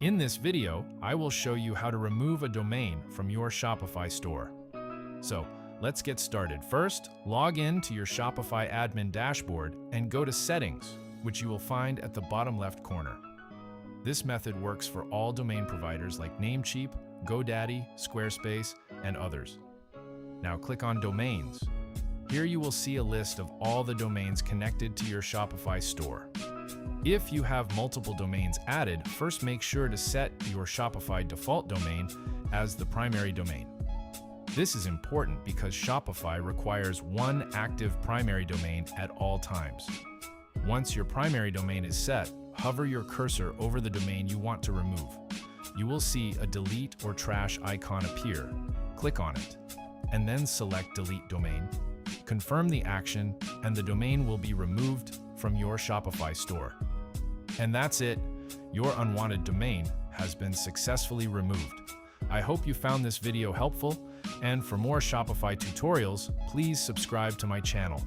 In this video, I will show you how to remove a domain from your Shopify store. So, let's get started. First, log in to your Shopify admin dashboard and go to Settings, which you will find at the bottom left corner. This method works for all domain providers like Namecheap, GoDaddy, Squarespace, and others. Now click on Domains. Here you will see a list of all the domains connected to your Shopify store. If you have multiple domains added, first make sure to set your Shopify default domain as the primary domain. This is important because Shopify requires one active primary domain at all times. Once your primary domain is set, hover your cursor over the domain you want to remove. You will see a delete or trash icon appear. Click on it, and then select Delete Domain. Confirm the action, and the domain will be removed from your Shopify store. And that's it. Your unwanted domain has been successfully removed. I hope you found this video helpful, and for more Shopify tutorials, please subscribe to my channel.